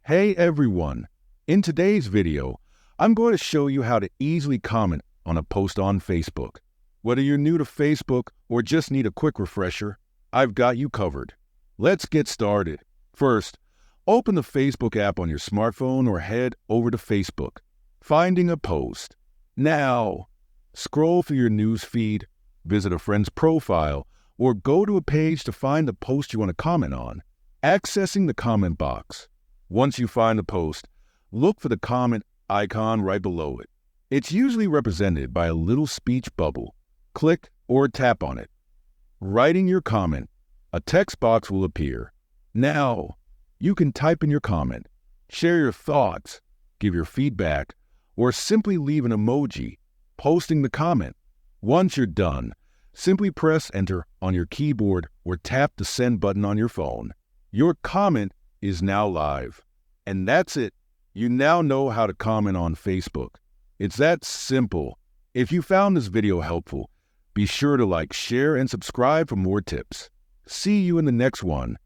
Hey everyone! In today's video, I'm going to show you how to easily comment on a post on Facebook. Whether you're new to Facebook or just need a quick refresher, I've got you covered. Let's get started. First, open the Facebook app on your smartphone or head over to Facebook. Finding a post. Now, scroll through your news feed, visit a friend's profile, or go to a page to find the post you want to comment on. Accessing the comment box. Once you find the post, look for the comment icon right below it. It's usually represented by a little speech bubble. Click or tap on it. Writing your comment, a text box will appear. Now, you can type in your comment, share your thoughts, give your feedback, or simply leave an emoji posting the comment. Once you're done, simply press enter on your keyboard or tap the send button on your phone. Your comment is now live. And that's it. You now know how to comment on Facebook. It's that simple. If you found this video helpful, be sure to like, share, and subscribe for more tips. See you in the next one.